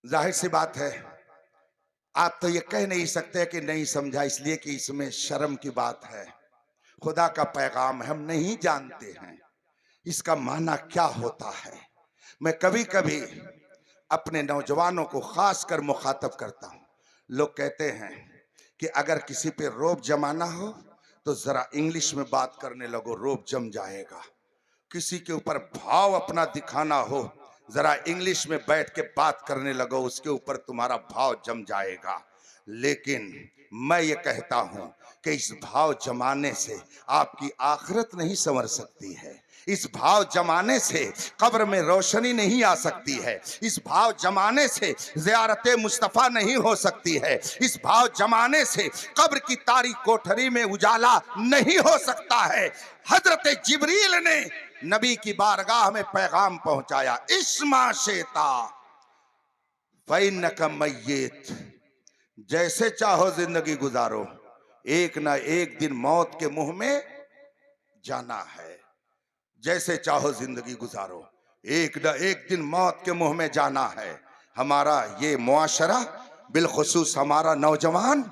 जाहिर सी बात है, आप तो ये कह नहीं सकते कि नहीं समझा, इसलिए कि इसमें शर्म की बात है। खुदा का पैगाम हम नहीं जानते हैं, इसका माना क्या होता है। मैं कभी कभी अपने नौजवानों को खास कर मुखातब करता हूँ। लोग कहते हैं कि अगर किसी पे रोब जमाना हो तो जरा इंग्लिश में बात करने लगो, रोब जम जाएगा। किसी के ऊपर भाव अपना दिखाना हो, जरा इंग्लिश में बैठ के बात करने लगो, उसके ऊपर तुम्हारा भाव जम जाएगा। लेकिन मैं ये कहता हूं कि इस भाव जमाने से आपकी आखिरत नहीं संवर सकती है। इस भाव जमाने से कब्र में रोशनी नहीं आ सकती है। इस भाव जमाने से ज़ियारत मुस्तफ़ा नहीं हो सकती है। इस भाव जमाने से कब्र की तारीक कोठरी में उजाला नहीं हो सकता है। हजरत जिब्रील ने नबी की बारगाह में पैगाम पहुंचाया, इस्मा शेता फइन्नका मय्यित, जैसे चाहो जिंदगी गुजारो, एक ना एक दिन मौत के मुंह में जाना है। जैसे चाहो जिंदगी गुजारो, एक न एक दिन मौत के मुंह में जाना है। हमारा ये मुआशरा, बिलखुसूस हमारा नौजवान,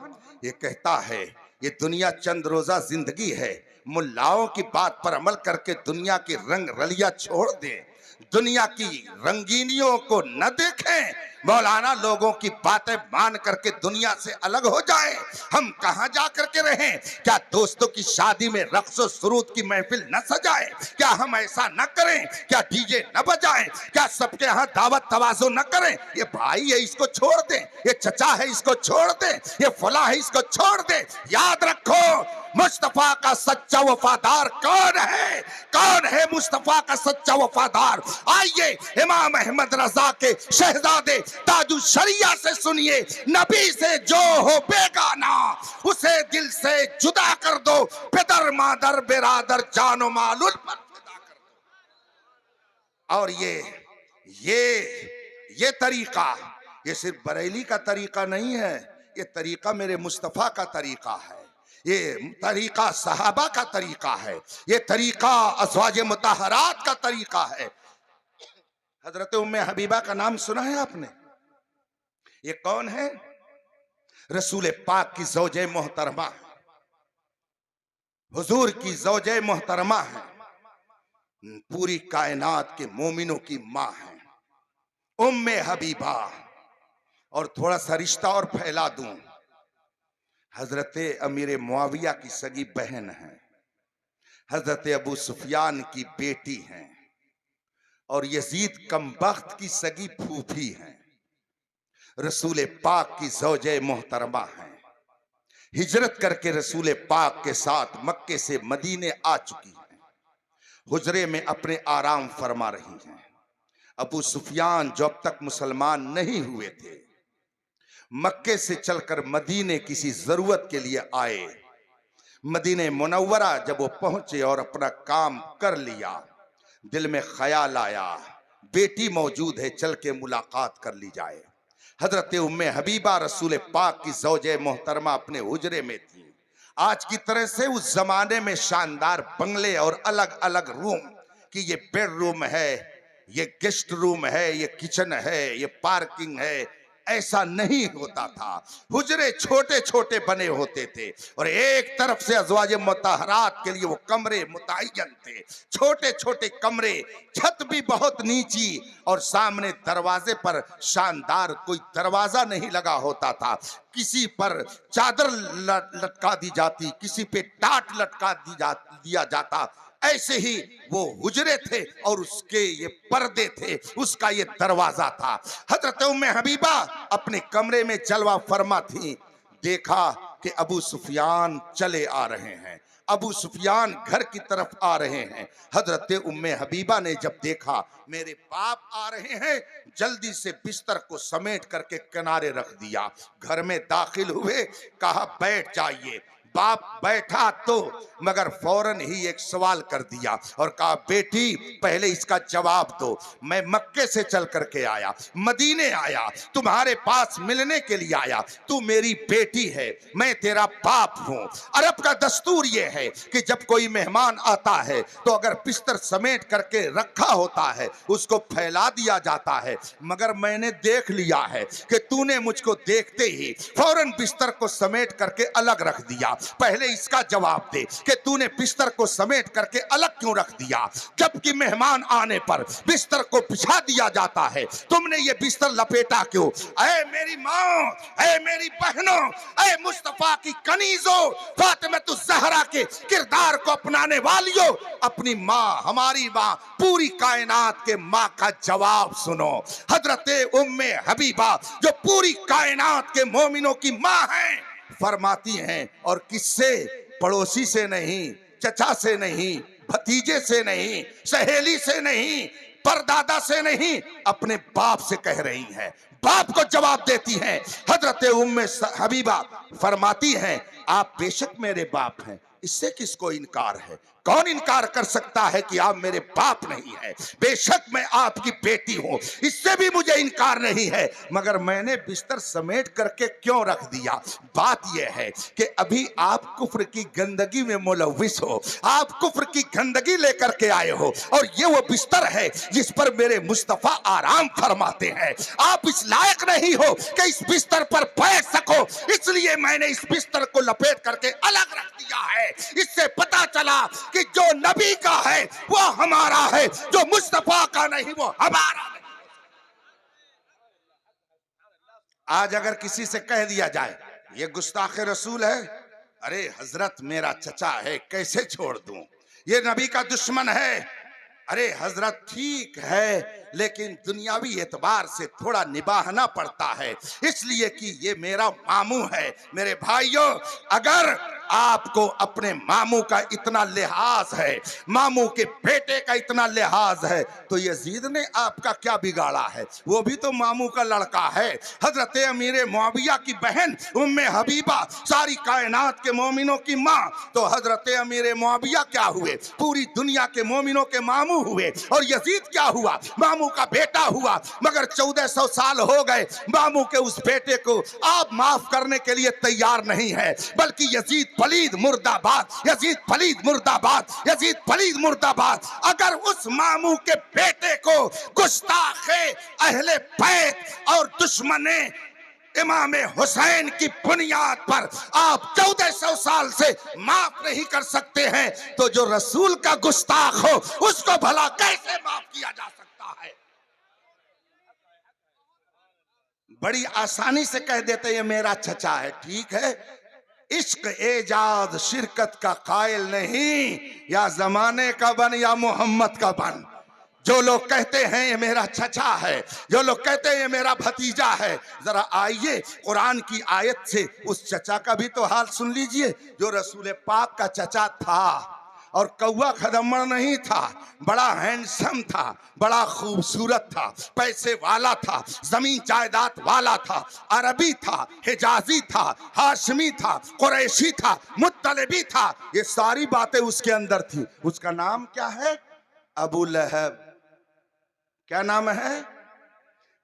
ये कहता है ये दुनिया चंद रोजा जिंदगी है। मुल्लाओं की बात पर अमल करके दुनिया की रंग रलिया छोड़ दें, दुनिया की रंगीनियों को न देखें, मौलाना लोगों की बातें मान करके दुनिया से अलग हो जाए। हम कहां जा करके रहें? क्या दोस्तों की शादी में रक्स सुरूद की महफिल न सजाए? क्या हम ऐसा न करें? क्या डीजे न बजाएं? क्या सबके यहाँ दावत तवाज़ो न करें? ये भाई है, इसको छोड़ दें, ये चचा है, इसको छोड़ दें, ये फला है, इसको छोड़ दें। याद रखो, मुस्तफा का सच्चा वफादार कौन है? कौन है मुस्तफा का सच्चा वफादार? आइए इमाम अहमद रजा के शहजादे ताजु शरिया से सुनिए, नबी से जो हो बेगाना उसे दिल से जुदा कर दो, पितर मादर बिरादर जानो मालूल पर फिदा कर दो। और ये तरीका, ये सिर्फ बरेली का तरीका नहीं है, ये तरीका मेरे मुस्तफा का तरीका है, ये तरीका सहाबा का तरीका है, ये तरीका अज़वाज मुतहरात का तरीका है। हजरत उम्मे हबीबा का नाम सुना है आपने? ये कौन है? रसूल पाक की ज़ौजे मोहतरमा, हुजूर की ज़ौजे मोहतरमा है, पूरी कायनात के मोमिनों की माँ है उम्मे हबीबा। और थोड़ा सा रिश्ता और फैला दूं, हजरत अमीर मुआविया की सगी बहन है, हजरत अबू सुफियान की बेटी हैं, और यजीद कमबख्त की सगी फूफी हैं। रसूल पाक की ज़ौजे मोहतरमा हैं, हिजरत करके रसूल पाक के साथ मक्के से मदीने आ चुकी हैं, हुजरे में अपने आराम फरमा रही हैं। अबू सुफियान जो अब तक मुसलमान नहीं हुए थे, मक्के से चलकर मदीने किसी जरूरत के लिए आए। मदीने मुनव्वरा जब वो पहुंचे और अपना काम कर लिया, दिल में ख्याल आया बेटी मौजूद है, चल के मुलाकात कर ली जाए। हजरत उम्मे हबीबा रसूल पाक की ज़ौजे मोहतरमा अपने हुजरे में थी। आज की तरह से उस जमाने में शानदार बंगले और अलग अलग रूम कि ये बेडरूम है, ये गेस्ट रूम है, ये किचन है, ये पार्किंग है, ऐसा नहीं होता था। हुजरे छोटे छोटे बने होते थे और एक तरफ से अज़वाज मुतहरात के लिए वो कमरे मुतय्यन थे, छोटे छोटे कमरे, छत भी बहुत नीची, और सामने दरवाजे पर शानदार कोई दरवाजा नहीं लगा होता था। किसी पर चादर लटका दी जाती, किसी पे टाट लटका दिया जाता। ऐसे ही वो हुजरे थे और उसके ये पर्दे थे, उसका ये दरवाजा था। हजरत उम्मे हबीबा अपने कमरे में जलवा फरमा थी, देखा कि अबू सुफियान चले आ रहे हैं, अबू सुफियान घर की तरफ आ रहे हैं। हजरत उम्मे हबीबा ने जब देखा मेरे बाप आ रहे हैं, जल्दी से बिस्तर को समेट करके किनारे रख दिया, घर में दाखिल हुए, कहा बैठ जाइए। बाप बैठा तो, मगर फौरन ही एक सवाल कर दिया और कहा, बेटी पहले इसका जवाब दो। मैं मक्के से चल करके आया, मदीने आया, तुम्हारे पास मिलने के लिए आया। तू मेरी बेटी है, मैं तेरा बाप हूं। अरब का दस्तूर यह है कि जब कोई मेहमान आता है तो अगर बिस्तर समेट करके रखा होता है उसको फैला दिया जाता है, मगर मैंने देख लिया है कि तूने मुझको देखते ही फौरन बिस्तर को समेट करके अलग रख दिया। पहले इसका जवाब दे कि तूने बिस्तर को समेट करके अलग क्यों रख दिया, जबकि मेहमान आने पर बिस्तर को बिछा दिया जाता है, तुमने ये बिस्तर लपेटा क्यों? ऐ मेरी माँ, ऐ मेरी बहनों, ऐ मुस्तफा की कनीजों, फातिमा ज़हरा के किरदार को अपनाने वालियों, अपनी माँ, हमारी माँ, पूरी कायनात के माँ का जवाब सुनो। हजरते उम्मे हबीबा जो पूरी कायनात के मोमिनों की माँ हैं, फरमाती हैं, और किससे? पड़ोसी से नहीं, चचा से नहीं, भतीजे से नहीं, सहेली से नहीं, परदादा से नहीं, अपने बाप से कह रही हैं। बाप को जवाब देती हैं। हजरत उम्मे हबीबा फरमाती हैं, आप बेशक मेरे बाप हैं, इससे किसको इनकार है? कौन इनकार कर सकता है कि आप मेरे बाप नहीं है? बेशक मैं आपकी बेटी हूं, इससे भी मुझे इनकार नहीं है, मगर मैंने बिस्तर समेट करके क्यों रख दिया? बात यह है कि अभी आप कुफ्र की गंदगी में मुलविस हो, आप कुफ्र की गंदगी लेकर के आए हो, और ये वो बिस्तर है जिस पर मेरे मुस्तफा आराम फरमाते हैं। आप इस लायक नहीं हो कि इस बिस्तर पर बैठ सको, इसलिए मैंने इस बिस्तर को लपेट करके अलग रख दिया है। इससे पता चला कि जो नबी का है वो हमारा है, जो मुस्तफा का नहीं वो हमारा नहीं। आज अगर किसी से कह दिया जाए ये गुस्ताखे रसूल है, अरे हजरत मेरा चचा है, कैसे छोड़ दूं, ये नबी का दुश्मन है, अरे हजरत ठीक है लेकिन दुनियावी एतबार से थोड़ा निभाना पड़ता है, इसलिए कि ये मेरा मामू है। मेरे भाइयों, अगर आपको अपने मामू का इतना लिहाज है, मामू के बेटे का इतना लिहाज है, तो यजीद ने आपका क्या बिगाड़ा है? वो भी तो मामू का लड़का है। हजरत अमीर मुआविया की बहन उम्मे हबीबा सारी कायनात के मोमिनों की माँ, तो हजरत अमीर मुआविया क्या हुए? पूरी दुनिया के मोमिनों के मामू हुए। और यजीद क्या हुआ? मामू का बेटा हुआ। मगर 1400 साल हो गए, मामू के उस बेटे को आप माफ करने के लिए तैयार नहीं है, बल्कि यजीद पलीद मुर्दाबाद, यजीद पलीद मुर्दाबाद, यजीद पलीद मुर्दाबाद। अगर उस मामू के बेटे को गुस्ताखे अहले बैत और दुश्मने इमाम हुसैन की बुनियाद पर आप 1400 साल से माफ नहीं कर सकते हैं, तो जो रसूल का गुस्ताख हो उसको भला कैसे माफ किया जा सकता है? बड़ी आसानी से कह देते ये मेरा चचा है, ठीक है। इश्क एजाज शिरकत का कायल नहीं, या जमाने का बन या मोहम्मद का बन। जो लोग कहते हैं ये मेरा चचा है, जो लोग कहते हैं ये मेरा भतीजा है, जरा आइए कुरान की आयत से उस चचा का भी तो हाल सुन लीजिए, जो रसूल पाक का चचा था और कौवा खदम्मड़ नहीं था, बड़ा हैंडसम था, बड़ा खूबसूरत था, पैसे वाला था, जमीन जायदाद वाला था, अरबी था, हिजाजी था, हाशमी था, कुरैशी था, मुत्तलिबी था, ये सारी बातें उसके अंदर थी। उसका नाम क्या है? अबू लहब। क्या नाम है?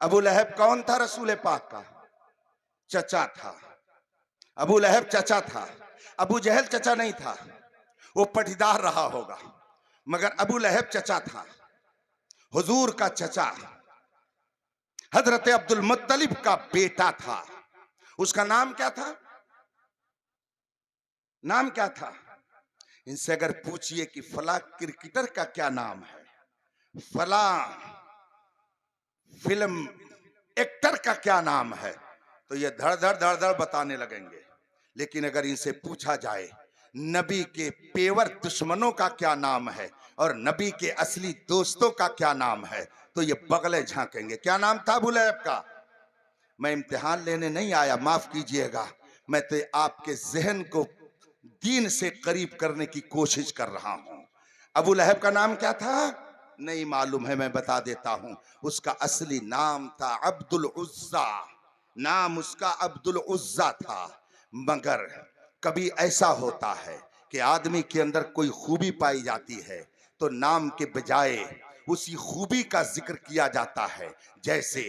अबू लहब कौन था? रसूल पाक का चचा था। अबू लहब चचा था, अबू जहल चचा नहीं था, वो पटीदार रहा होगा, मगर अबू लहब चचा था, हुजूर का चचा, हजरत अब्दुल मुत्तलिब का बेटा था। उसका नाम क्या था? नाम क्या था? इनसे अगर पूछिए कि फला क्रिकेटर का क्या नाम है, फला फिल्म एक्टर का क्या नाम है, तो ये धड़ धड़ धड़ धड़ बताने लगेंगे। लेकिन अगर इनसे पूछा जाए नबी के पेवर दुश्मनों का क्या नाम है और नबी के असली दोस्तों का क्या नाम है, तो ये बगले झांकेंगे। क्या नाम था अबू लहब का? मैं इम्तिहान लेने नहीं आया, माफ कीजिएगा, मैं तो आपके जहन को दीन से करीब करने की कोशिश कर रहा हूं। अबू लहब का नाम क्या था? नहीं मालूम है, मैं बता देता हूं। उसका असली नाम था अब्दुल उज्जा, नाम उसका अब्दुल उज्जा था, मगर कभी ऐसा होता है कि आदमी के अंदर कोई खूबी पाई जाती है तो नाम के बजाय उसी खूबी का जिक्र किया जाता है। जैसे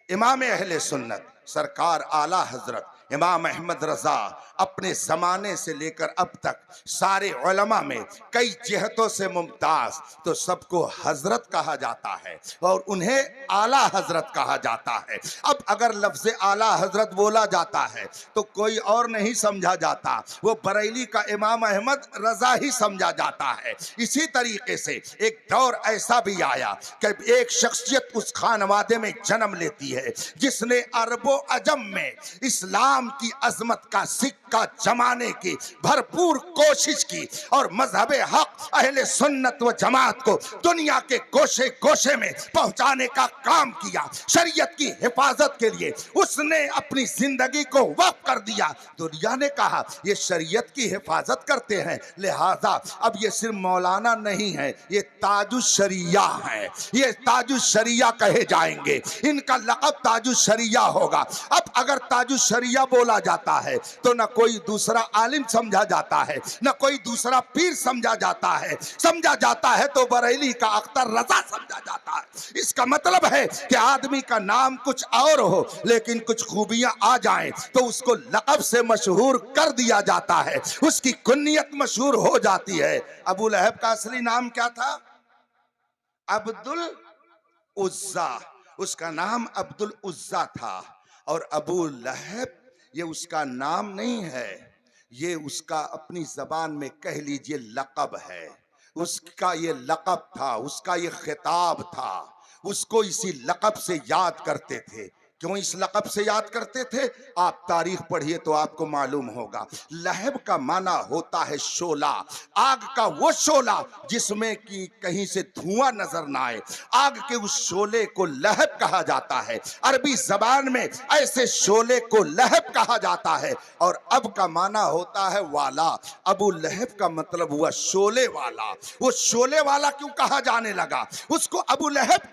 इमाम अहले सुन्नत सरकार आला हजरत इमाम अहमद रजा अपने जमाने से लेकर अब तक सारे उलमा में कई जिहतों से मुमताज, तो सबको हजरत कहा जाता है और उन्हें आला हजरत कहा जाता है। अब अगर लफ्ज आला हजरत बोला जाता है तो कोई और नहीं समझा जाता, वो बरेली का इमाम अहमद रजा ही समझा जाता है। इसी तरीके से एक दौर ऐसा भी आया कि एक शख्सियत उस खानवादे में जन्म लेती है जिसने अरबो अजम में इस्लाम की अजमत का सिक्का जमाने की भरपूर कोशिश की और मजहब हक अहले सुन्नत व जमात को दुनिया के गोशे गोशे में पहुंचाने का काम किया। शरीयत की हिफाजत के लिए उसने अपनी जिंदगी को वक्फ कर दिया। दुनिया ने कहा ये शरीयत की हिफाजत करते हैं, लिहाजा अब ये सिर्फ मौलाना नहीं है, ये ताजुश शरिया है, ये ताजुश शरिया कहे जाएंगे, इनका लक़ब ताजुश शरिया होगा। अब अगर ताजुश शरिया बोला जाता है तो न कोई दूसरा आलिम समझा जाता है, न कोई दूसरा पीर समझा जाता है, समझा जाता है तो बरेली का अख्तर रजा समझा जाता है। इसका मतलब है कि आदमी का नाम कुछ और हो लेकिन कुछ खूबियां आ जाएं तो उसको लक़ब से मशहूर कर दिया जाता है, उसकी कुन्नियत मशहूर हो जाती है। अबू लहब का असली नाम क्या था? अब्दुल उज़्ज़ा। उसका अब्दुल अब्दुल उज़्ज़ा था और अबू लहब ये उसका नाम नहीं है, ये उसका अपनी जबान में कह लीजिए लक़ब है। उसका ये लक़ब था, उसका ये खिताब था, उसको इसी लक़ब से याद करते थे। क्यों इस लक़ब से याद करते थे? आप तारीख पढ़िए तो आपको मालूम होगा। लहब का माना होता है शोला, आग का वो शोला जिसमें कि कहीं से धुआं नजर ना आए, आग के उस शोले को लहब कहा जाता है। अरबी जबान में ऐसे शोले को लहब कहा जाता है। और अब का माना होता है वाला। अबू लहब का मतलब हुआ शोले वाला। वो शोले वाला क्यों कहा जाने लगा, उसको अबू लहब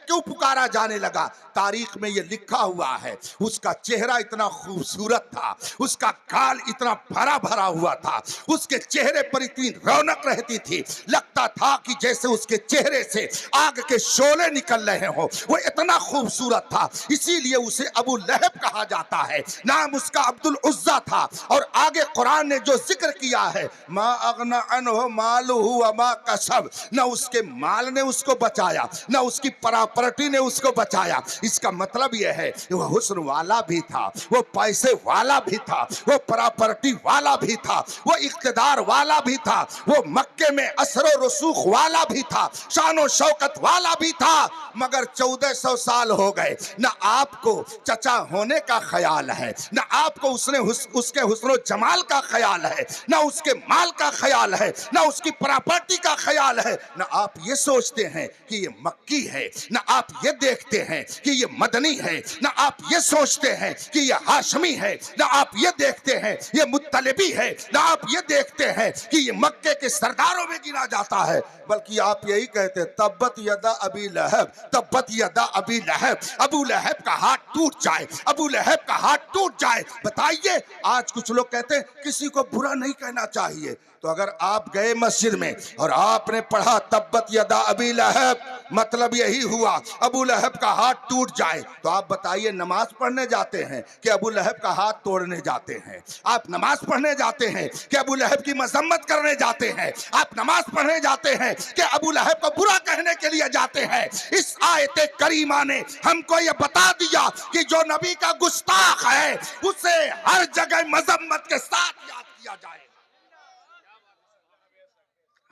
क्यों पुकारा जाने लगा? तारीख में ये लिखा हुआ है, उसका चेहरा इतना खूबसूरत था, उसका गाल इतना भरा भरा हुआ था, उसके चेहरे पर इतनी रौनक रहती थी, लगता था कि जैसे उसके चेहरे से आग के शोले निकल रहे हो। वो इतना खूबसूरत था, इसीलिए उसे अबू लहब कहा जाता है। नाम उसका अब्दुल उज़्ज़ा था। और आगे कुरान ने जो जिक्र किया है, मा अगना अन्हु मालुहु व मा कसब, न उसके माल ने उसको बचाया, न उसकी प्रॉपर्टी ने उसको बचाया। इसका मतलब यह है वो हुस्न वाला भी था, वो पैसे वाला भी था, वो प्रॉपर्टी वाला भी था, वो इख्तिदार वाला भी था, वो मक्के में असर रसूख वाला भी था, शानो शौकत वाला भी था। मगर 1400 साल हो गए, न आपको चचा होने का ख्याल है, न आपको उसके हुस्न जमाल का ख्याल है, न उसके माल का ख्याल है, न उसकी प्रॉपर्टी का ख्याल है। न आप ये सोचते हैं कि ये मक्की है, न आप ये देखते हैं कि ये मदनी है, न आप ये सोचते हैं कि ये हाशमी है, न आप ये देखते हैं ये मुत्तलिबी है, न आप ये देखते हैं कि ये मक्के के सरदारों में गिना जाता है, बल्कि आप यही कहते हैं तब्बत यदा अबी लहब, तब्बत यदा अबी लहब। अबू लहब का हाथ टूट जाए, अबू लहब का हाथ टूट जाए। बताइए, आज कुछ लोग कहते हैं किसी को बुरा नहीं कहना चाहिए, तो अगर आप गए मस्जिद में और आपने पढ़ा तब्बत यदा अबी लहब, मतलब यही हुआ अबू लहब का हाथ टूट जाए, तो आप बताइए नमाज पढ़ने जाते हैं कि अबू लहब का हाथ तोड़ने जाते हैं? आप नमाज पढ़ने जाते हैं कि अबू लहब की मजम्मत करने जाते हैं? आप नमाज पढ़ने जाते हैं कि अबू लहब को बुरा कहने के लिए जाते हैं? इस आयत करीमा ने हमको यह बता दिया कि जो नबी का गुस्ताख है उसे हर जगह मजम्मत के साथ याद किया जाए।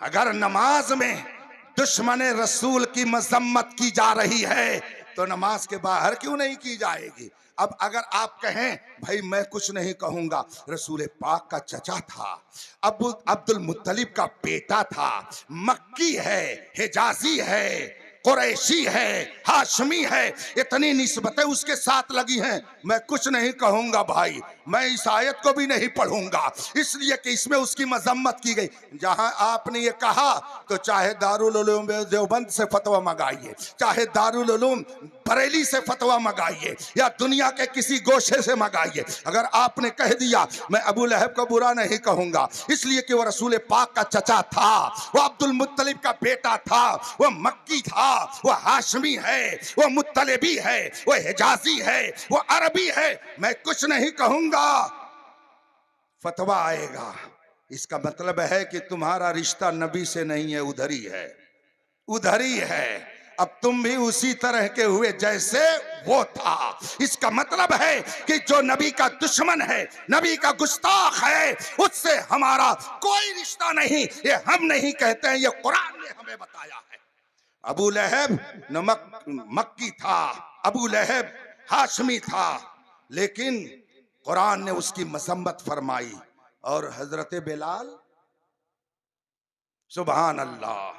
अगर नमाज में दुश्मन रसूल की मजम्मत की जा रही है तो नमाज के बाहर क्यों नहीं की जाएगी? अब अगर आप कहें भाई मैं कुछ नहीं कहूंगा, रसूल पाक का चचा था, अब्दुल मुत्तलिब का बेटा था, मक्की है, हिजाजी है, कुरैशी है, हाशमी है, इतनी निस्बतें उसके साथ लगी हैं, मैं कुछ नहीं कहूंगा भाई। मैं इस आयत को भी नहीं पढ़ूंगा, इसलिए कि इसमें उसकी मजम्मत की गई। जहां आपने ये कहा तो चाहे दारुल उलूम देवबंद से फतवा मंगाइए, चाहे दारुल उलूम बरेली से फतवा मंगाइए, या दुनिया के किसी गोशे से मंगाइए, अगर आपने कह दिया, मैं अबू लहब को बुरा नहीं कहूंगा, इसलिए कि वो रसूल पाक का चचा था, वो अब्दुल मुत्तलिब का बेटा था, वो मक्की था, वो हाशमी है, वो मुत्तलिबी है, वो हिजाजी है, वो अरबी है, मैं कुछ नहीं कहूंगा, फतवा आएगा। इसका मतलब है कि तुम्हारा रिश्ता नबी से नहीं है, उधर ही है, उधर ही है। अब तुम भी उसी तरह के हुए जैसे वो था। इसका मतलब है कि जो नबी का दुश्मन है, नबी का गुस्ताख है, उससे हमारा कोई रिश्ता नहीं। ये हम नहीं कहते हैं, ये कुरान ने हमें बताया है। अबू लहब मक्की था, अबू लहब हाशमी था, लेकिन कुरान ने उसकी मजम्मत फरमाई। और हजरत बिलाल, सुभान अल्लाह,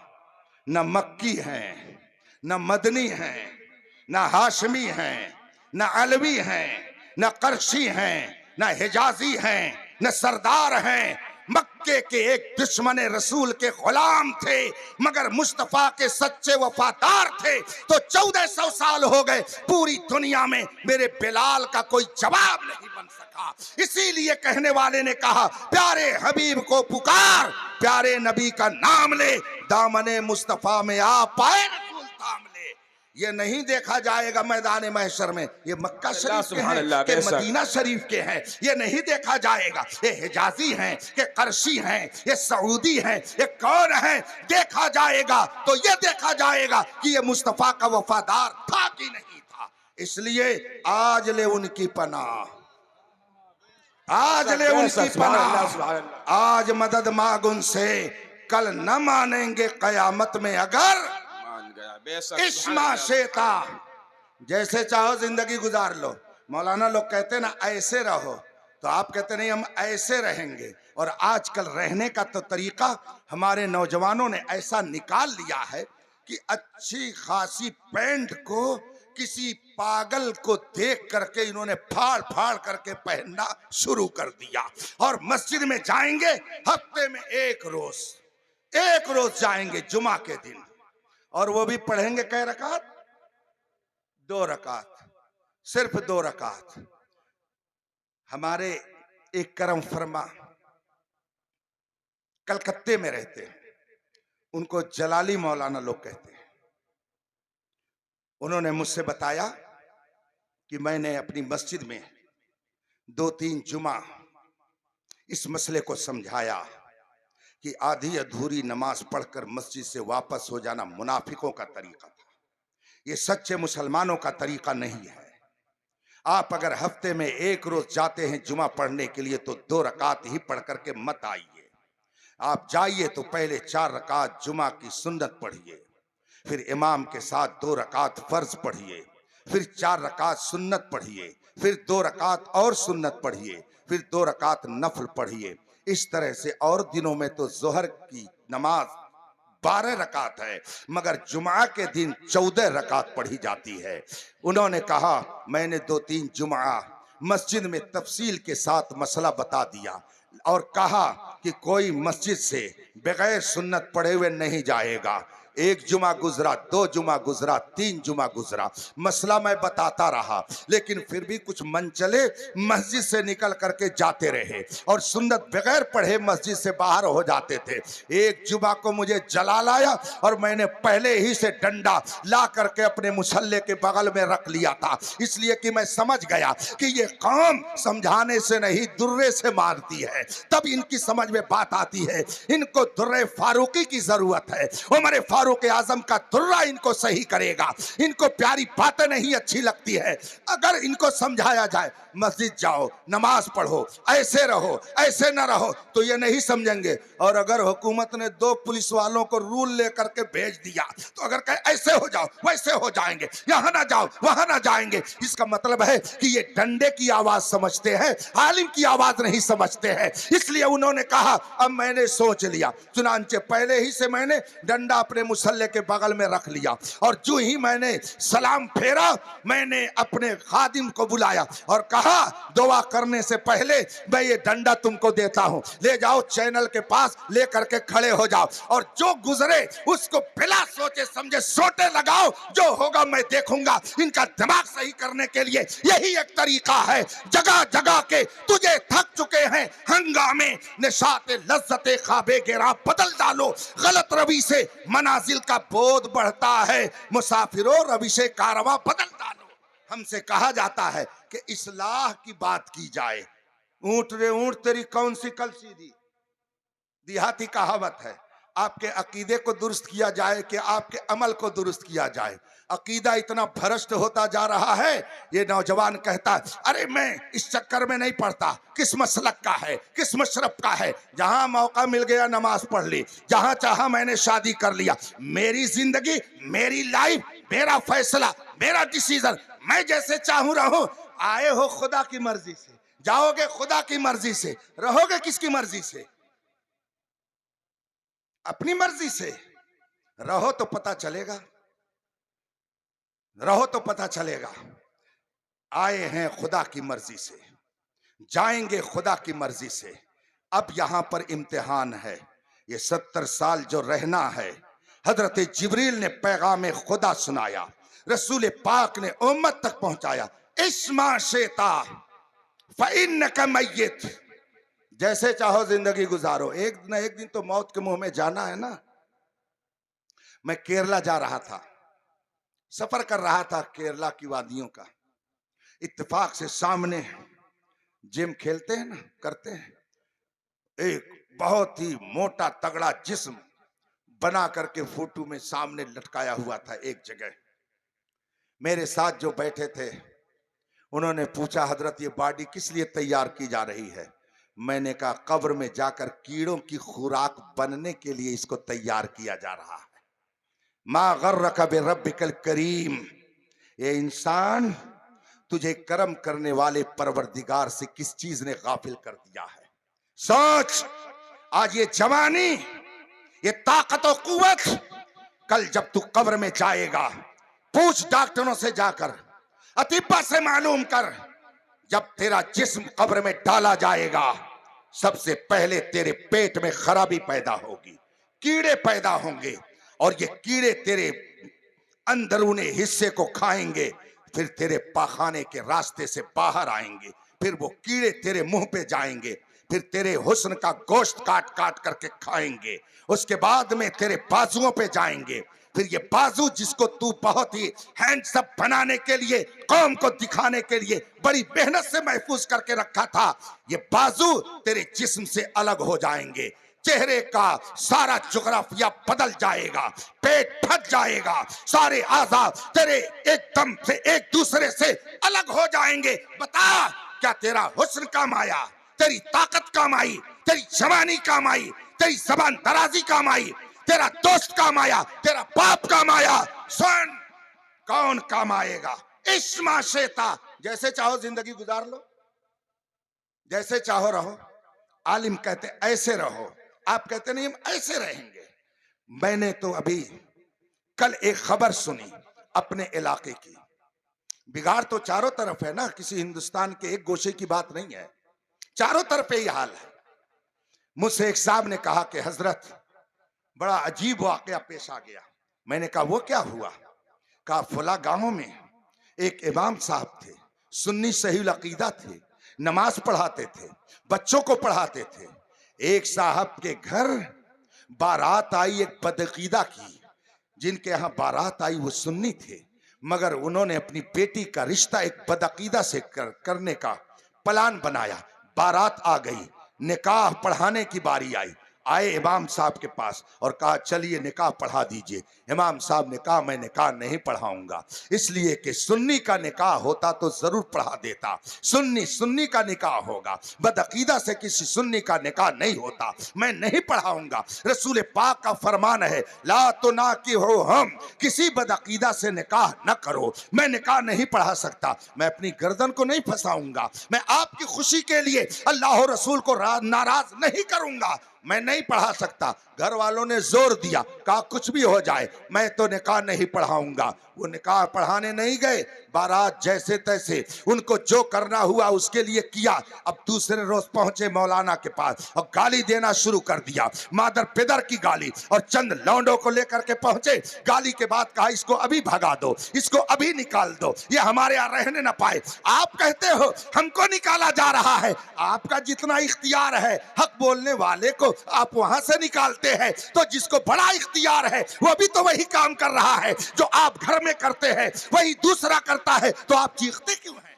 न मक्की हैं, न मदनी हैं, न हाशमी हैं, न अलवी हैं, न करशी हैं, न हिजाजी हैं, न सरदार हैं। मक्के के एक दुश्मन रसूल के गुलाम थे, मगर मुस्तफा के सच्चे वफादार थे। तो 1400 साल हो गए, पूरी दुनिया में मेरे बिलाल का कोई जवाब नहीं बन सका। इसीलिए कहने वाले ने कहा, प्यारे हबीब को पुकार, प्यारे नबी का नाम ले, दामने मुस्तफा में आ पाए रसूल थाम ले। ये नहीं देखा जाएगा मैदान महशर में ये मक्का शरीफ के हैं कि मदीना शरीफ के हैं, ये नहीं देखा जाएगा ये हिजाजी हैं कि करशी हैं, ये सऊदी हैं, ये कौन है। देखा जाएगा तो ये देखा जाएगा कि ये मुस्तफा का वफादार था कि नहीं था। इसलिए आज ले उनकी पनाह, आज ले उनकी पनाह, आज मदद मांग उनसे, कल न मानेंगे कयामत में अगर इस्मा शेता। जैसे चाहो जिंदगी गुजार लो। मौलाना लोग कहते ना ऐसे रहो, तो आप कहते नहीं हम ऐसे रहेंगे। और आजकल रहने का तो तरीका हमारे नौजवानों ने ऐसा निकाल लिया है कि अच्छी खासी पैंट को किसी पागल को देख करके इन्होंने फाड़ फाड़ करके पहनना शुरू कर दिया। और मस्जिद में जाएंगे हफ्ते में एक रोज जाएंगे जुमा के दिन, और वो भी पढ़ेंगे कै रकात? 2 रकात, सिर्फ 2 रकात। हमारे एक करम फरमा कलकत्ते में रहते हैं, उनको जलाली मौलाना लोग कहते हैं। उन्होंने मुझसे बताया कि मैंने अपनी मस्जिद में 2-3 जुमा इस मसले को समझाया कि आधी अधूरी नमाज पढ़कर मस्जिद से वापस हो जाना मुनाफिकों का तरीका था, ये सच्चे मुसलमानों का तरीका नहीं है। आप अगर हफ्ते में एक रोज जाते हैं जुमा पढ़ने के लिए तो 2 रकात ही पढ़ करके मत आइए। आप जाइए तो पहले 4 रकात जुमा की सुन्नत पढ़िए, फिर इमाम के साथ 2 रकात फर्ज पढ़िए, फिर 4 रकात सुन्नत पढ़िए, फिर 2 रकात और सुन्नत पढ़िए, फिर 2 रकात नफल पढ़िए। इस तरह से और दिनों में तो जोहर की नमाज 12 रकात है, मगर जुमा के दिन 14 रकात पढ़ी जाती है। उन्होंने कहा मैंने 2-3 जुमा मस्जिद में तफसील के साथ मसला बता दिया और कहा कि कोई मस्जिद से बगैर सुन्नत पढ़े हुए नहीं जाएगा। 1 जुमा गुजरा, 2 जुमा गुजरा, 3 जुमा गुजरा, मसला मैं बताता रहा, लेकिन फिर भी कुछ मन चले मस्जिद से निकल करके जाते रहे और सुन्नत बगैर पढ़े मस्जिद से बाहर हो जाते थे। 1 जुमा को मुझे जला लाया और मैंने पहले ही से डंडा ला करके अपने मुसल्ले के बगल में रख लिया था, इसलिए कि मैं समझ गया कि ये कौम समझाने से नहीं दुर्रे से मारती है। तब इनकी समझ में बात आती है, इनको दुर्रे फारूकी की जरूरत है। उमर फारूक आजम का दुर्रा इनको सही करेगा। इनको प्यारी बातें नहीं अच्छी लगती है। अगर इनको समझाया जाए मस्जिद जाओ, नमाज पढ़ो, ऐसे रहो, ऐसे न रहो, तो ये नहीं समझेंगे। और अगर हुकूमत ने 2 पुलिस वालों को रूल लेकर के भेज दिया तो अगर कहे ऐसे हो जाओ वैसे हो जाएंगे, यहां ना जाओ वहां ना जाएंगे। इसका मतलब है कि ये डंडे की आवाज समझते हैं, आलिम की आवाज नहीं समझते हैं। इसलिए उन्होंने कहा अब मैंने सोच लिया, चुनांचे पहले ही से मैंने डंडा अपने मुसल्ले के बगल में रख लिया और जो ही मैंने सलाम फेरा, मैंने अपने खादिम को बुलाया और कहा दुआ करने से पहले मैं ये डंडा तुमको देता हूं, ले जाओ चैनल के पास ले करके खड़े हो जाओ और जो गुजरे उसको बिना सोचे समझे सोटे लगाओ, जो होगा मैं देखूंगा। इनका दिमाग सही करने के लिए यही एक तरीका है। जगह जगह के तुझे थक चुके हैं हंगामे, निशाते लज्जते ख्वाबे गिरा बदल डालो, गलत रवि से मनाजिल का बोध बढ़ता है, मुसाफिरों रवि से कारवां बदल डालो। हमसे कहा जाता है कि इस्लाह की बात की जाए। ऊंट रे ऊंट तेरी कौन सी कल सीधी, देहाती कहावत है। आपके अकीदे को दुरुस्त किया जाए कि आपके अमल को दुरुस्त किया जाए। अकीदा इतना भ्रष्ट होता जा रहा है, ये नौजवान कहता अरे मैं इस चक्कर में नहीं पड़ता, किस मसलक का है, किस मशरब का है, जहां मौका मिल गया नमाज पढ़ ली, जहां चाहा मैंने शादी कर लिया, मेरी जिंदगी मेरी लाइफ मेरा फैसला मेरा डिसीजन, मैं जैसे चाहूं रहूं। आए हो खुदा की मर्जी से, जाओगे खुदा की मर्जी से, रहोगे किसकी मर्जी से? अपनी मर्जी से रहो तो पता चलेगा, रहो तो पता चलेगा। आए हैं खुदा की मर्जी से, जाएंगे खुदा की मर्जी से। अब यहां पर इम्तिहान है, ये 70 साल जो रहना है। हजरत जिब्रील ने पैगाम खुदा सुनाया, रसूल पाक ने उम्मत तक पहुंचाया। इस्मा शेता फ़इन्नका मय्यित, जैसे चाहो जिंदगी गुजारो, एक न एक दिन तो मौत के मुंह में जाना है ना। मैं केरला जा रहा था, सफर कर रहा था केरला की वादियों का। इत्तेफाक से सामने जिम खेलते हैं ना, करते हैं, एक बहुत ही मोटा तगड़ा जिस्म बना करके फोटो में सामने लटकाया हुआ था एक जगह। मेरे साथ जो बैठे थे उन्होंने पूछा हजरत ये बॉडी किस लिए तैयार की जा रही है? मैंने कहा कब्र में जाकर कीड़ों की खुराक बनने के लिए इसको तैयार किया जा रहा है। मा गर्रका बिरब्बिकल करीम, ये इंसान तुझे कर्म करने वाले परवरदिगार से किस चीज ने गाफिल कर दिया है? सोच, आज ये जवानी, ये ताकत और कुव्वत, कल जब तू कब्र में जाएगा, पूछ डॉक्टरों से जाकर, अतिब्बा से मालूम कर, जब तेरा जिस्म कब्र में डाला जाएगा सबसे पहले तेरे पेट में खराबी पैदा होगी, कीड़े पैदा होंगे और ये कीड़े तेरे अंदरूनी हिस्से को खाएंगे, फिर तेरे पाखाने के रास्ते से बाहर आएंगे, फिर वो कीड़े तेरे मुंह पे जाएंगे, फिर तेरे हुस्न का गोश्त काट काट करके खाएंगे, उसके बाद में तेरे बाजुओं पे जाएंगे, फिर ये बाजू जिसको तू बहुत ही हैंडसम बनाने के लिए, कौम को दिखाने के लिए बड़ी मेहनत से महफूज करके रखा था, ये बाजू तेरे जिस्म से अलग हो जाएंगे, चेहरे का सारा जुग्राफिया बदल जाएगा, पेट फट जाएगा, सारे आज़ा तेरे एकदम से एक दूसरे से अलग हो जाएंगे। बता, क्या तेरा हुस्न काम आया, तेरी ताकत काम आई, तेरी जवानी काम आई, तेरी जबान दराजी काम आई, तेरा दोस्त काम आया, तेरा बाप काम आया? सुन, कौन काम आएगा? इस्मा शेता, जैसे चाहो जिंदगी गुजार लो, जैसे चाहो रहो। आलिम कहते ऐसे रहो, आप कहते नहीं हम ऐसे रहेंगे। मैंने तो अभी कल एक खबर सुनी अपने इलाके की। बिगाड़ तो चारों तरफ है ना, किसी हिंदुस्तान के एक गोशे की बात नहीं है, चारों तरफ यही हाल है। मुझसे एक साहब ने कहा कि हजरत बड़ा अजीब वाकया पेश आ गया। मैंने कहा वो क्या हुआ? कहा फला गांव में एक इमाम साहब थे, सुन्नी सही अकीदा थे, नमाज पढ़ाते थे, बच्चों को पढ़ाते थे। एक साहब के घर बारात आई एक बदअकीदा की, जिनके यहाँ बारात आई वो सुन्नी थे, मगर उन्होंने अपनी बेटी का रिश्ता एक बदअकीदा से करने का प्लान बनाया। बारात आ गई, निकाह पढ़ाने की बारी आई। आए इमाम साहब के पास और कहा चलिए निकाह पढ़ा दीजिए। इमाम साहब ने कहा मैं निकाह नहीं पढ़ाऊंगा, इसलिए कि सुन्नी का निकाह होता तो जरूर पढ़ा देता, सुन्नी सुन्नी का निकाह होगा, बदअकीदा से किसी सुन्नी का निकाह नहीं होता, मैं नहीं पढ़ाऊंगा। रसूल पाक का फरमान है ला तो ना कि हो, हम किसी बदअकीदा से निकाह न करो। मैं निकाह नहीं पढ़ा सकता, मैं अपनी गर्दन को नहीं फंसाऊंगा, मैं आपकी खुशी के लिए अल्लाह और रसूल को नाराज नहीं करूंगा। मैं नहीं पढ़ा सकता। घर वालों ने जोर दिया, कहा कुछ भी हो जाए मैं तो निकाह नहीं पढ़ाऊंगा। वो निकाह पढ़ाने नहीं गए, बारात जैसे तैसे उनको जो करना हुआ उसके लिए किया। अब दूसरे रोज पहुंचे मौलाना के पास और गाली देना शुरू कर दिया, मादर पिदर की गाली। और चंद लौंडों को लेकर के पहुंचे, गाली के बाद कहा इसको अभी भगा दो, इसको अभी निकाल दो, ये हमारे यहाँ रहने ना पाए। आप कहते हो हमको निकाला जा रहा है, आपका जितना इख्तियार है हक बोलने वाले को आप वहां से निकालते हैं, तो जिसको बड़ा इख्तियार है वो भी तो वही काम कर रहा है जो आप घर में करते हैं, वही दूसरा करता है। तो आप चीखते क्यों हैं,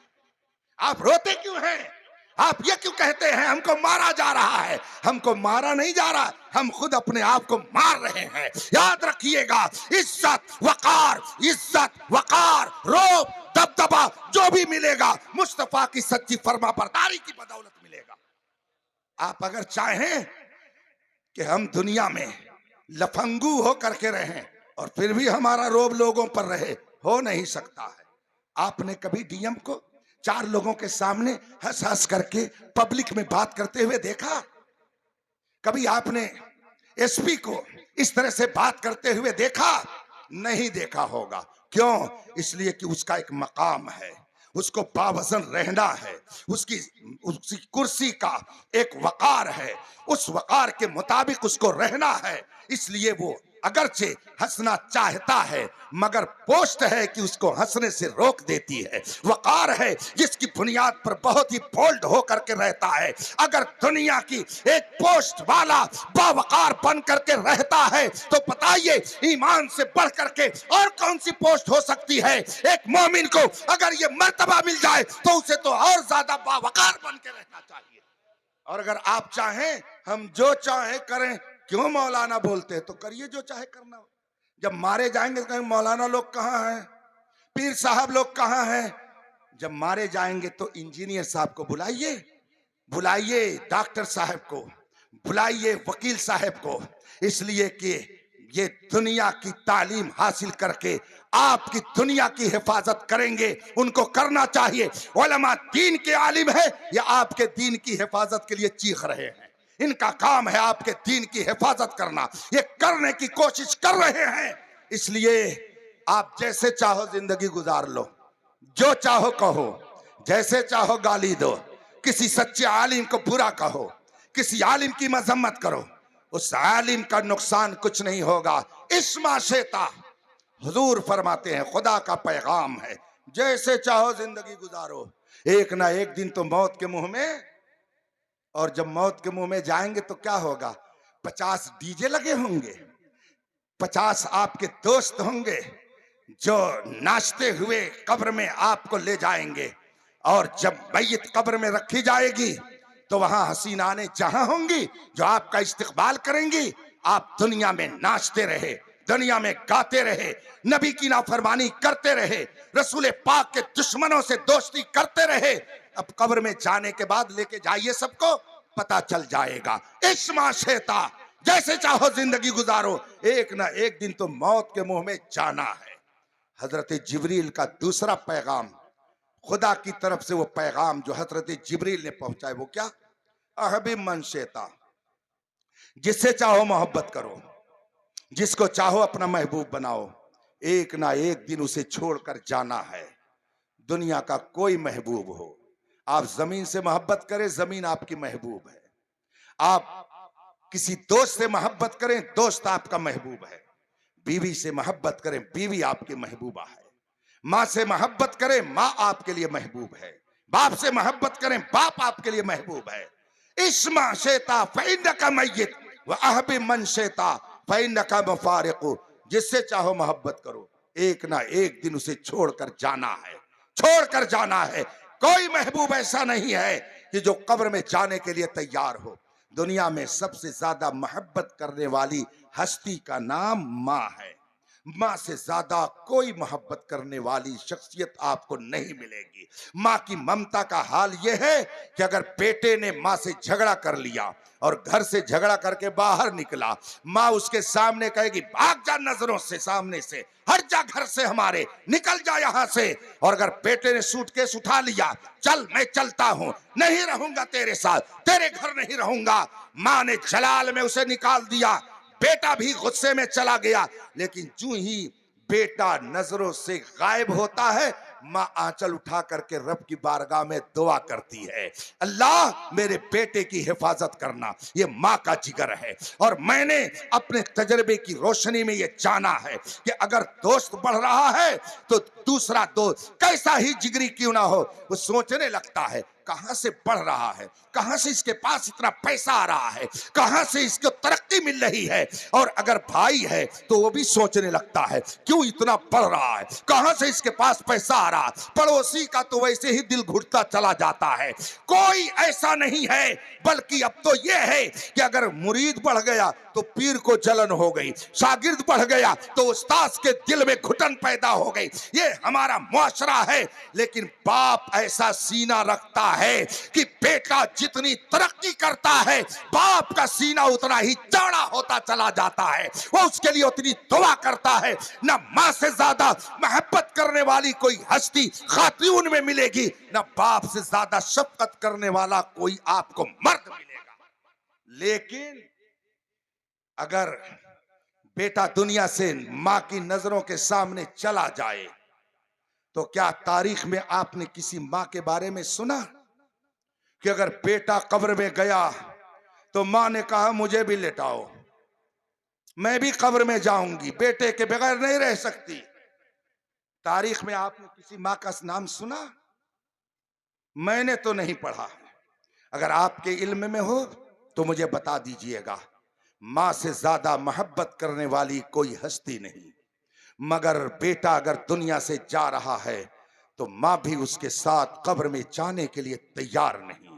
आप रोते क्यों हैं, आप ये क्यों कहते हैं हमको मारा जा रहा है? हमको मारा नहीं जा रहा, हम खुद अपने आप को मार रहे हैं। याद रखिएगा, इज्जत वकार रोब दबदबा जो भी मिलेगा मुस्तफा की सच्ची फर्मा बरदारी की बदौलत मिलेगा। आप अगर चाहें कि हम दुनिया में लफंगू हो करके रहें और फिर भी हमारा रोब लोगों पर रहे, हो नहीं सकता है। आपने कभी डीएम को 4 लोगों के सामने हंस हंस करके पब्लिक में बात करते हुए देखा? कभी आपने एसपी को इस तरह से बात करते हुए देखा? नहीं देखा होगा। क्यों? इसलिए कि उसका एक मकाम है, उसको बावजन रहना है, उसकी कुर्सी का एक वकार है, उस वकार के मुताबिक उसको रहना है। इसलिए वो अगरचे हंसना चाहता है मगर पोस्ट है कि उसको हंसने से रोक देती है। वकार है जिसकी बुनियाद पर बहुत ही बोल्ड होकर के रहता है। अगर दुनिया की एक पोस्ट वाला बावकार बन करके रहता है तो बताइए ईमान से बढ़ करके और कौन सी पोस्ट हो सकती है? एक मोमिन को अगर ये मर्तबा मिल जाए तो उसे तो और ज्यादा बावकार बन के रहना चाहिए। और अगर आप चाहें हम जो चाहे करें, क्यों मौलाना बोलते हैं तो करिए जो चाहे करना हो। जब मारे जाएंगे तो कहें मौलाना लोग कहाँ हैं, पीर साहब लोग कहाँ हैं? जब मारे जाएंगे तो इंजीनियर साहब को बुलाइए, बुलाइए डॉक्टर साहब को, बुलाइए वकील साहब को, इसलिए कि ये दुनिया की तालीम हासिल करके आपकी दुनिया की हिफाजत करेंगे। उनको करना चाहिए। उलमा दीन के आलिम है या आपके दीन की हिफाजत के लिए चीख रहे हैं? इनका काम है आपके दीन की हिफाजत करना, ये करने की कोशिश कर रहे हैं। इसलिए आप जैसे चाहो जिंदगी गुजार लो, जो चाहो कहो, जैसे चाहो गाली दो, किसी सच्चे आलिम को बुरा कहो, किसी आलिम की मजम्मत करो, उस आलिम का नुकसान कुछ नहीं होगा। इस्मा शेता हुजूर फरमाते हैं खुदा का पैगाम है, जैसे चाहो जिंदगी गुजारो, एक ना एक दिन तो मौत के मुंह में। और जब मौत के मुंह में जाएंगे तो क्या होगा? 50 डीजे लगे होंगे, 50 आपके दोस्त होंगे जो नाचते हुए कब्र में आपको ले जाएंगे। और जब मैयत कब्र में रखी जाएगी तो वहां हसीनाने जहां होंगी जो आपका इस्तकबाल करेंगी। आप दुनिया में नाचते रहे, दुनिया में गाते रहे, नबी की नाफरमानी करते रहे, रसूल पाक के दुश्मनों से दोस्ती करते रहे। अब कब्र में जाने के बाद लेके जाइए, सबको पता चल जाएगा। इस्मा शेता जैसे चाहो जिंदगी गुजारो, एक ना एक दिन तो मौत के मुंह में जाना है। हजरत जिब्रील का दूसरा पैगाम, खुदा की तरफ से वो पैगाम जो हजरत जिब्रील ने पहुंचाए, वो क्या? अहबी मन शेता, जिससे चाहो मोहब्बत करो, जिसको चाहो अपना महबूब बनाओ, एक ना एक दिन उसे छोड़कर जाना है। दुनिया का कोई महबूब हो, आप जमीन से मोहब्बत करें, जमीन आपकी महबूब है। आप किसी दोस्त से मोहब्बत करें, दोस्त आपका महबूब है। बीवी से मोहब्बत करें, बीवी आपकी महबूबा है। माँ से मोहब्बत करें, माँ आपके लिए महबूब है। बाप से मोहब्बत करें, बाप आपके लिए महबूब है। इस्मा शेता फइन्नका मय्यित व अहबि मन शेता फइन्नका मुफारिकु, जिससे चाहो मोहब्बत करो, एक ना एक दिन उसे छोड़कर जाना है, छोड़कर जाना है। कोई महबूब ऐसा नहीं है कि जो कब्र में जाने के लिए तैयार हो। दुनिया में सबसे ज्यादा मोहब्बत करने वाली हस्ती का नाम माँ है। माँ से ज्यादा कोई मोहब्बत करने वाली शख्सियत आपको नहीं मिलेगी। माँ की ममता का हाल यह है कि अगर बेटे ने माँ से झगड़ा कर लिया और घर से झगड़ा करके बाहर निकला, माँ उसके सामने कहेगी भाग जा, नजरों से सामने से हट जा, घर से हमारे निकल जा यहां से। और अगर बेटे ने सूटकेस उठा लिया, चल मैं चलता हूं, नहीं रहूंगा तेरे साथ, तेरे घर नहीं रहूंगा, माँ ने जलाल में उसे निकाल दिया, बेटा भी गुस्से में चला गया। लेकिन जो ही बेटा नजरों से गायब होता है, माँ आंचल उठा करके रब की बारगाह में दुआ करती है, अल्लाह मेरे बेटे की हिफाजत करना। ये माँ का जिगर है। और मैंने अपने तजर्बे की रोशनी में ये जाना है कि अगर दोस्त बढ़ रहा है तो दूसरा दोस्त कैसा ही जिगरी क्यों ना हो, वो सोचने लगता है कहां से बढ़ रहा है, कहां से इसके पास इतना पैसा आ रहा है, कहां से इसको तरक्की मिल रही है। और अगर भाई है तो वो भी सोचने लगता है क्यों इतना बढ़ रहा है, कहां से इसके पास पैसा आ रहा। पड़ोसी का तो वैसे ही दिल घुटता चला जाता है। कोई ऐसा नहीं है, बल्कि अब तो यह है कि अगर मुरीद बढ़ गया तो पीर को जलन हो गई, शागिर्द बढ़ गया तो उस्ताद के दिल में घुटन पैदा हो गई। ये हमारा मुआशरा है। लेकिन बाप ऐसा सीना रखता है कि बेटा जितनी तरक्की करता है, बाप का सीना उतना ही चौड़ा होता चला जाता है। वो उसके लिए उतनी दुआ करता है। न मां से ज्यादा मोहब्बत करने वाली कोई हस्ती खातून में मिलेगी, न बाप से ज्यादा शफकत करने वाला कोई आपको मर्द मिलेगा। लेकिन अगर बेटा दुनिया से मां की नजरों के सामने चला जाए, तो क्या तारीख में आपने किसी मां के बारे में सुना कि अगर बेटा कब्र में गया तो मां ने कहा मुझे भी लेटाओ, मैं भी कब्र में जाऊंगी, बेटे के बगैर नहीं रह सकती। तारीख में आपने किसी मां का नाम सुना? मैंने तो नहीं पढ़ा। अगर आपके इल्म में हो तो मुझे बता दीजिएगा। मां से ज्यादा मोहब्बत करने वाली कोई हस्ती नहीं। मगर बेटा अगर दुनिया से जा रहा है तो मां भी उसके साथ कब्र में जाने के लिए तैयार नहीं।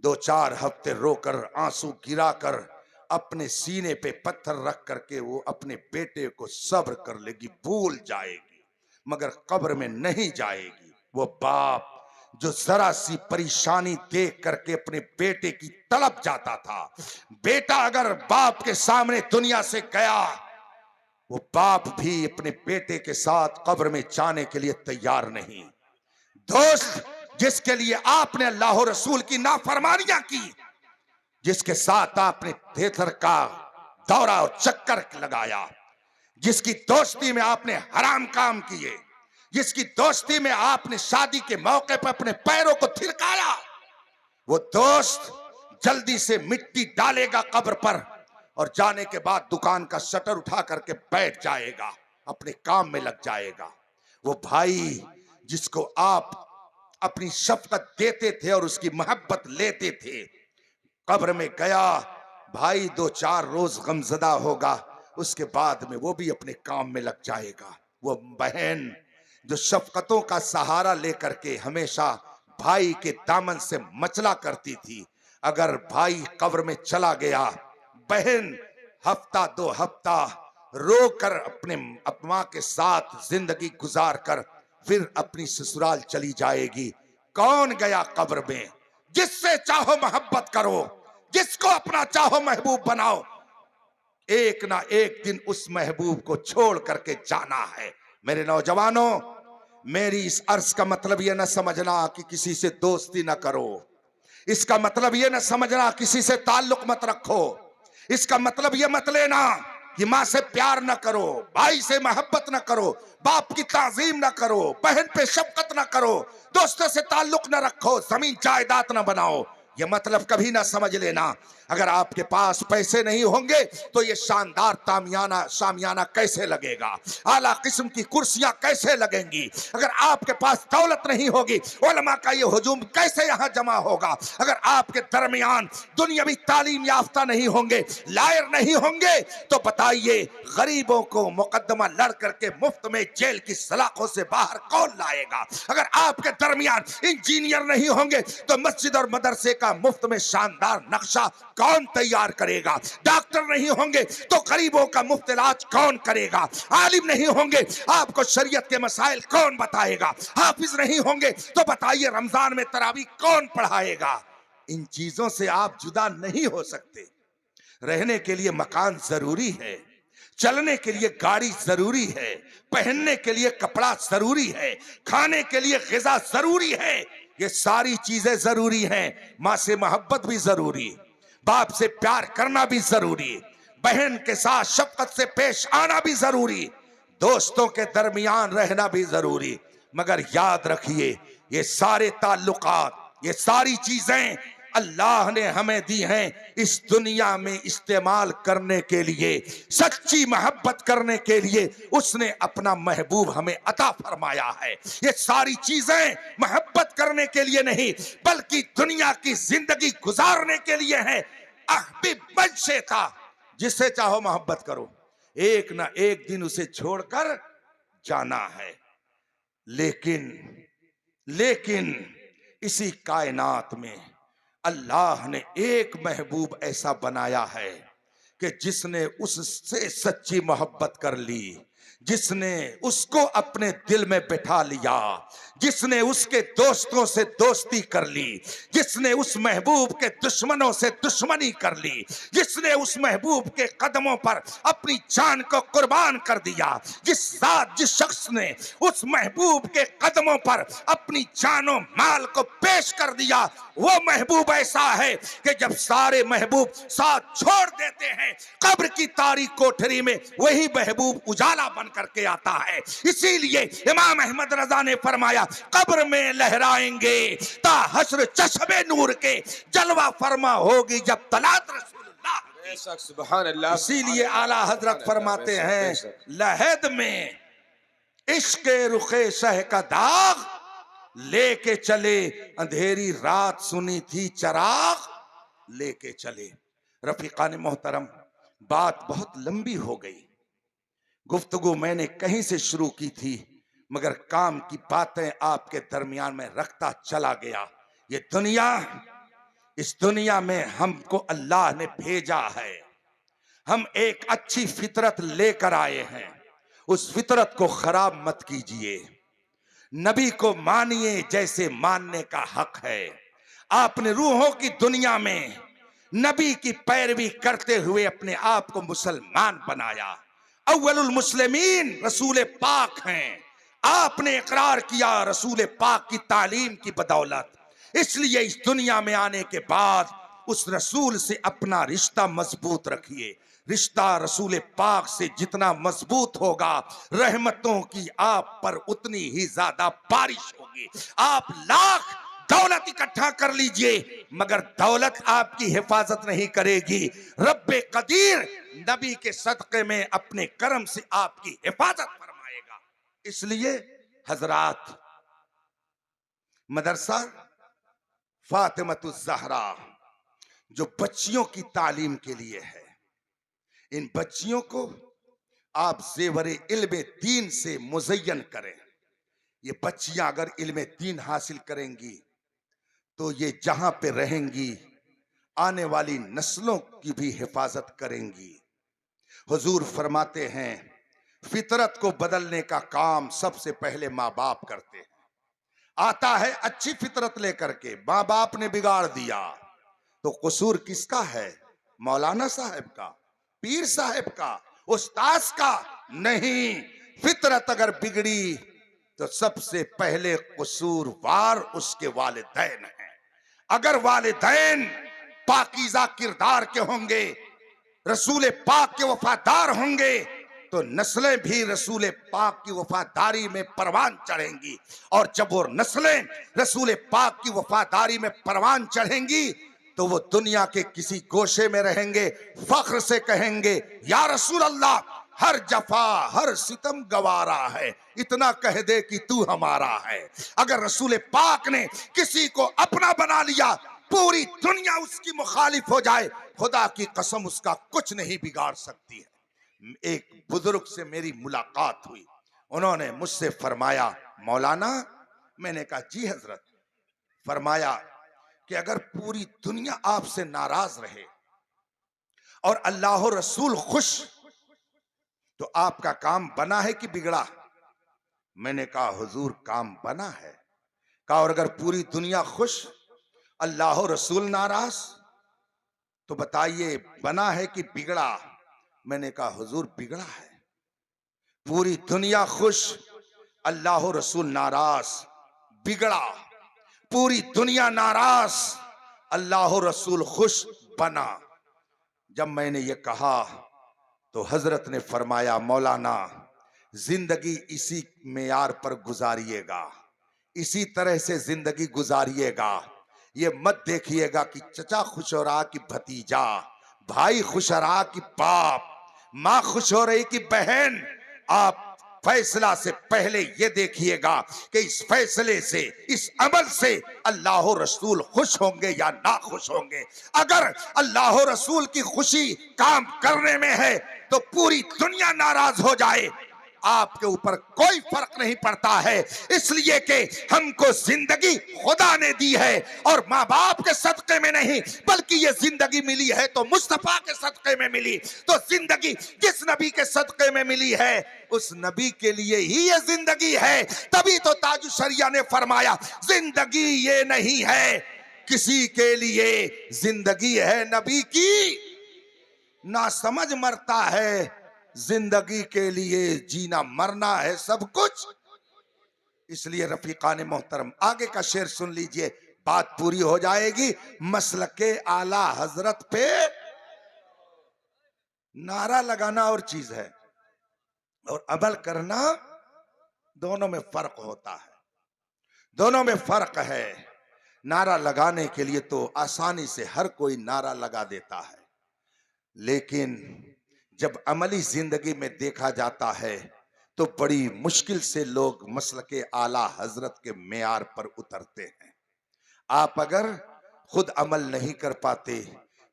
2-4 हफ्ते रोकर, आंसू गिराकर, अपने सीने पे पत्थर रख करके वो अपने बेटे को सब्र कर लेगी, भूल जाएगी, मगर कब्र में नहीं जाएगी। वो बाप जो जरा सी परेशानी देख करके अपने बेटे की तड़प जाता था, बेटा अगर बाप के सामने दुनिया से गया, वो बाप भी अपने बेटे के साथ कब्र में जाने के लिए तैयार नहीं। दोस्त जिसके लिए आपने अल्लाह और रसूल की नाफरमानियां की, जिसके साथ आपने थेथर का दौरा और चक्कर लगाया, जिसकी दोस्ती में आपने हराम काम किए, जिसकी दोस्ती में आपने शादी के मौके पर अपने पैरों को थिरकाया, वो दोस्त जल्दी से मिट्टी डालेगा कब्र पर और जाने के बाद दुकान का शटर उठा करके बैठ जाएगा, अपने काम में लग जाएगा। वो भाई जिसको आप अपनी शफकत देते थे और उसकी मोहब्बत लेते थे, कब्र में गया, भाई 2-4 रोज गमजदा होगा, उसके बाद में वो भी अपने काम में लग जाएगा। वो बहन जो शफकतों का सहारा लेकर के हमेशा भाई के दामन से मचला करती थी, अगर भाई कब्र में चला गया, बहन हफ्ता 2 हफ्ता रोकर अपने मां के साथ जिंदगी गुजार कर फिर अपनी ससुराल चली जाएगी। कौन गया कब्र में? जिससे चाहो मोहब्बत करो, जिसको अपना चाहो महबूब बनाओ, एक ना एक दिन उस महबूब को छोड़ करके जाना है। मेरे नौजवानों, मेरी इस अर्ज का मतलब यह न समझना कि किसी से दोस्ती न करो, इसका मतलब यह न समझना किसी से ताल्लुक मत रखो, इसका मतलब यह मत लेना कि मां से प्यार न करो, भाई से मोहब्बत न करो, बाप की ताजीम न करो, बहन पे शफकत न करो, दोस्तों से ताल्लुक न रखो, जमीन जायदाद न बनाओ। यह मतलब कभी ना समझ लेना। अगर आपके पास पैसे नहीं होंगे तो ये शानदार शामियाना कैसे लगेगा, आला किस्म की कुर्सियां कैसे लगेंगी। अगर आपके पास दौलत नहीं होगी, उलमा का ये हुजूम कैसे यहां जमा होगा। अगर आपके दरमियान दुनियावी तालीम याफ्ता नहीं होंगे, लायर नहीं होंगे, तो बताइए गरीबों को मुकदमा लड़ करके मुफ्त में जेल की सलाखों से बाहर कौन लाएगा। अगर आपके दरमियान इंजीनियर नहीं होंगे तो मस्जिद और मदरसे का मुफ्त में शानदार नक्शा कौन तैयार करेगा? डॉक्टर नहीं होंगे तो गरीबों का मुफ्त इलाज कौन करेगा? आलिम नहीं होंगे आपको शरीयत के मसाइल कौन बताएगा? हाफिज नहीं होंगे तो बताइए रमजान में तरावी कौन पढ़ाएगा? इन चीजों से आप जुदा नहीं हो सकते। रहने के लिए मकान जरूरी है, चलने के लिए गाड़ी जरूरी है, पहनने के लिए कपड़ा जरूरी है, खाने के लिए ग़िज़ा जरूरी है। ये सारी चीजें जरूरी हैं। माँ से मोहब्बत भी जरूरी, बाप से प्यार करना भी जरूरी, बहन के साथ शफकत से पेश आना भी जरूरी, दोस्तों के दरमियान रहना भी जरूरी। मगर याद रखिए, ये सारे ताल्लुकात, ये सारी चीजें अल्लाह ने हमें दी हैं इस दुनिया में इस्तेमाल करने के लिए, सच्ची मोहब्बत करने के लिए उसने अपना महबूब हमें अता फरमाया है। ये सारी चीजें मोहब्बत करने के लिए नहीं बल्कि दुनिया की जिंदगी गुजारने के लिए है। अहबिब मन शेता, जिससे चाहो मोहब्बत करो, एक ना एक दिन उसे छोड़कर जाना है। लेकिन लेकिन इसी कायनात में अल्लाह ने एक महबूब ऐसा बनाया है कि जिसने उससे सच्ची मोहब्बत कर ली, जिसने उसको अपने दिल में बिठा लिया, जिसने उसके दोस्तों से दोस्ती कर ली, जिसने उस महबूब के दुश्मनों से दुश्मनी कर ली, जिसने उस महबूब के कदमों पर अपनी जान को कुर्बान कर दिया, जिस शख्स ने उस महबूब के कदमों पर अपनी जानो माल को पेश कर दिया, वो महबूब ऐसा है कि जब सारे महबूब साथ छोड़ देते हैं, कब्र की तारीक कोठरी में वही महबूब उजाला बन करके आता है। इसीलिए इमाम अहमद रजा ने फरमाया, कब्र में लहराएंगे ता हश्र चश्मे नूर के, जलवा फरमा होगी जब तलात रसूलुल्लाह। सुभान अल्लाह। इसीलिए आला हजरत फरमाते हैं, लहद में इश्क रुखे शह का दाग लेके चले, अंधेरी रात सुनी थी चराग लेके चले। रफीकान मोहतरम, बात बहुत लंबी हो गई, गुफ्तगू मैंने कहीं से शुरू की थी मगर काम की बातें आपके दरमियान में रखता चला गया। ये दुनिया, इस दुनिया में हमको अल्लाह ने भेजा है, हम एक अच्छी फितरत लेकर आए हैं, उस फितरत को खराब मत कीजिए। नबी को मानिए जैसे मानने का हक है। आपने रूहों की दुनिया में नबी की पैरवी करते हुए अपने आप को मुसलमान बनाया। अव्वलुल मुस्लिमीन रसूल पाक हैं। आपने इकरार किया रसूल पाक की तालीम की बदौलत। इसलिए इस दुनिया में आने के बाद उस रसूल से अपना रिश्ता मजबूत रखिए। रिश्ता रसूल पाक से जितना मजबूत होगा, रहमतों की आप पर उतनी ही ज्यादा बारिश होगी। आप लाख दौलत इकट्ठा कर लीजिए मगर दौलत आपकी हिफाजत नहीं करेगी। रब्बे कदीर नबी के सदक़े में अपने करम से आपकी हिफाजत फरमाएगा। इसलिए हजरात, मदरसा फातिमतुज़ ज़हरा जो बच्चियों की तालीम के लिए है, इन बच्चियों को आप ज़ेवरे इल्म दीन से मुज़य्यन करें। ये बच्चियां अगर इल्म दीन हासिल करेंगी तो ये जहां पे रहेंगी आने वाली नस्लों की भी हिफाजत करेंगी। हुजूर फरमाते हैं, फितरत को बदलने का काम सबसे पहले माँ बाप करते हैं। आता है अच्छी फितरत लेकर के, माँ बाप ने बिगाड़ दिया तो कसूर किसका है? मौलाना साहब का, पीर साहब का, उस्ताद का नहीं। फितरत अगर बिगड़ी तो सबसे पहले कसूरवार उसके वालिदैन हैं। अगर वालिदैन पाकीज़ा किरदार के होंगे, रसूल पाक के वफादार होंगे तो नस्लें भी रसूल पाक की वफादारी में परवान चढ़ेंगी। और जब वो नस्लें रसूल पाक की वफादारी में परवान चढ़ेंगी तो वो दुनिया के किसी गोशे में रहेंगे, फख्र से कहेंगे, या रसूल अल्लाह, हर जफा हर सितम गवारा है, इतना कह दे कि तू हमारा है। अगर रसूल पाक ने किसी को अपना बना लिया, पूरी दुनिया उसकी मुखालिफ हो जाए, खुदा की कसम उसका कुछ नहीं बिगाड़ सकती है। एक बुजुर्ग से मेरी मुलाकात हुई, उन्होंने मुझसे फरमाया, मौलाना। मैंने कहा जी हजरत। फरमाया, कि अगर पूरी दुनिया आपसे नाराज रहे और अल्लाह और रसूल खुश, तो आपका काम बना है कि बिगड़ा? मैंने कहा हुजूर काम बना है। कहा और अगर पूरी दुनिया खुश, अल्लाह और रसूल नाराज, तो बताइए बना है कि बिगड़ा? मैंने कहा हुजूर बिगड़ा है। पूरी दुनिया खुश, अल्लाह और रसूल नाराज, बिगड़ा। पूरी दुनिया नाराज, अल्लाह और रसूल खुश, बना। जब मैंने ये कहा तो हजरत ने फरमाया मौलाना जिंदगी इसी मेयार पर गुजारिएगा, इसी तरह से जिंदगी गुजारिएगा। ये मत देखिएगा कि चचा खुश हो रहा कि भतीजा, भाई खुश हो रहा कि बाप, माँ खुश हो रही कि बहन। आप फैसला से पहले ये देखिएगा कि इस फैसले से, इस अमल से अल्लाह रसूल खुश होंगे या ना खुश होंगे। अगर अल्लाह रसूल की खुशी काम करने में है तो पूरी दुनिया नाराज हो जाए, आपके ऊपर कोई फर्क नहीं पड़ता है। इसलिए कि हमको जिंदगी खुदा ने दी है और माँ बाप के सदक़े में नहीं, बल्कि ये जिंदगी मिली है तो मुस्तफा के सदक़े में मिली। तो जिंदगी जिस नबी के सदक़े में मिली है उस नबी के लिए ही ये जिंदगी है। तभी तो ताजु शरिया ने फरमाया जिंदगी ये नहीं है किसी के लिए, जिंदगी है नबी की। ना समझ मरता है, जिंदगी के लिए जीना मरना है सब कुछ। इसलिए रफीकान मोहतरम आगे का शेर सुन लीजिए, बात पूरी हो जाएगी। मसलके आला हजरत पे नारा लगाना और चीज है और अमल करना, दोनों में फर्क होता है, दोनों में फर्क है। नारा लगाने के लिए तो आसानी से हर कोई नारा लगा देता है, लेकिन जब अमली जिंदगी में देखा जाता है तो बड़ी मुश्किल से लोग मसलके आला हजरत के मेयार पर उतरते हैं। आप अगर खुद अमल नहीं कर पाते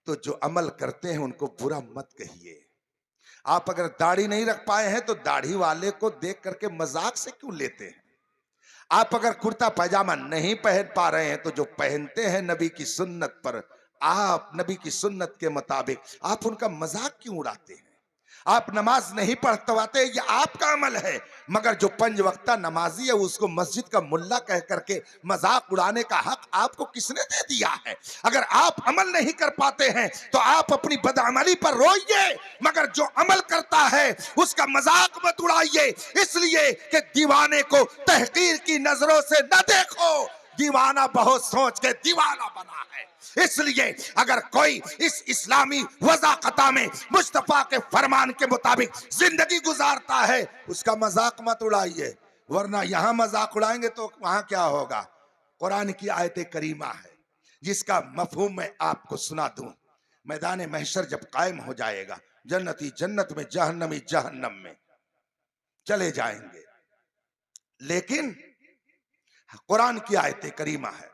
तो जो अमल करते हैं उनको बुरा मत कहिए। आप अगर दाढ़ी नहीं रख पाए हैं तो दाढ़ी वाले को देख करके मजाक से क्यों लेते हैं? आप अगर कुर्ता पैजामा नहीं पहन पा रहे हैं तो जो पहनते हैं नबी की सुन्नत पर, आप नबी की सुन्नत के मुताबिक, आप उनका मजाक क्यों उड़ाते हैं? आप नमाज नहीं पढ़ पाते, ये आपका अमल है, मगर जो पंज वक्ता नमाजी है उसको मस्जिद का मुल्ला कह करके मजाक उड़ाने का हक आपको किसने दे दिया है? अगर आप अमल नहीं कर पाते हैं तो आप अपनी बदअमली पर रोइए, मगर जो अमल करता है उसका मजाक मत उड़ाइए। इसलिए कि दीवाने को तहकीर की नजरों से न देखो, दीवाना बहुत सोच के दीवाना बना है। इसलिए अगर कोई इस इस्लामी वज़ाक़ता में मुस्तफा के फरमान के मुताबिक जिंदगी गुजारता है उसका मजाक मत उड़ाइए, वरना यहां मजाक उड़ाएंगे तो वहां क्या होगा? कुरान की आयत करीमा है जिसका मफहूम मैं आपको सुना दूं। मैदान महशर जब कायम हो जाएगा, जन्नती जन्नत में, जहन्नमी जहन्नम में चले जाएंगे, लेकिन कुरान की आयत करीमा है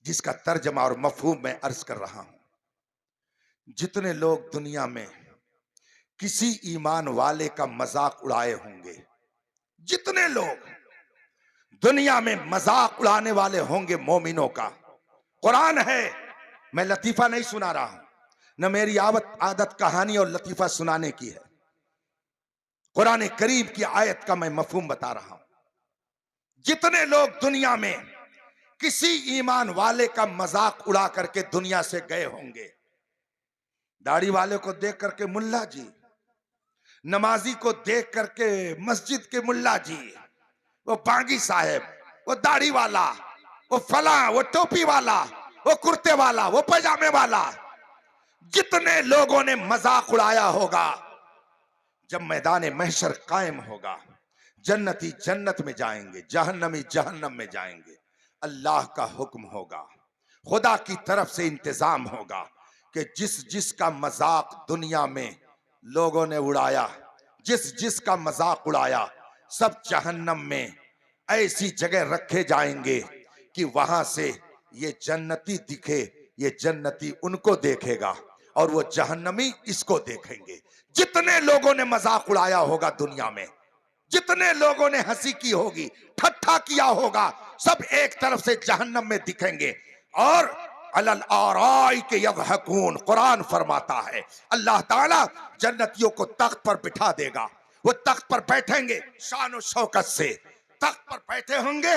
जिसका तर्जमा और मफहूम मैं अर्ज कर रहा हूं। जितने लोग दुनिया में किसी ईमान वाले का मजाक उड़ाए होंगे, जितने लोग दुनिया में मजाक उड़ाने वाले होंगे मोमिनों का, कुरान है, मैं लतीफा नहीं सुना रहा हूं, न मेरी आदत कहानी और लतीफा सुनाने की है, कुरान करीम की आयत का मैं मफहूम बता रहा हूं। जितने लोग दुनिया में किसी ईमान वाले का मजाक उड़ा करके दुनिया से गए होंगे, दाढ़ी वाले को देख करके मुल्ला जी, नमाजी को देख करके मस्जिद के मुल्ला जी, वो बागी साहब, वो दाढ़ी वाला, वो फला, वो टोपी वाला, वो कुर्ते वाला, वो पैजामे वाला, जितने लोगों ने मजाक उड़ाया होगा, जब मैदान महशर कायम होगा, जन्नती जन्नत में जाएंगे, जहन्नमी जहन्नम में जाएंगे। अल्लाह का हुक्म होगा, खुदा की तरफ से इंतजाम होगा कि जिस जिस का मजाक दुनिया में लोगों ने उड़ाया, जिस जिस का मजाक उड़ाया, सब जहन्नम में ऐसी जगह रखे जाएंगे कि वहां से ये जन्नती दिखे, ये जन्नती उनको देखेगा और वो जहन्नमी इसको देखेंगे। जितने लोगों ने मजाक उड़ाया होगा दुनिया में, जितने लोगों ने हंसी की होगी, ठट्ठा किया होगा, सब एक तरफ से जहन्नम में दिखेंगे। और अलल आराई के यज़हकून, कुरान फरमाता है अल्लाह ताला जन्नतियों को तख्त पर बिठा देगा। वो तख्त पर बैठेंगे शान और शौकत से, तख्त पर बैठे होंगे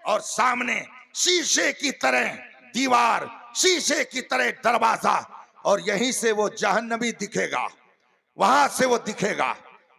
और सामने शीशे की तरह दीवार, शीशे की तरह दरवाजा, और यहीं से वो जहन्नमी दिखेगा, वहां से वो दिखेगा,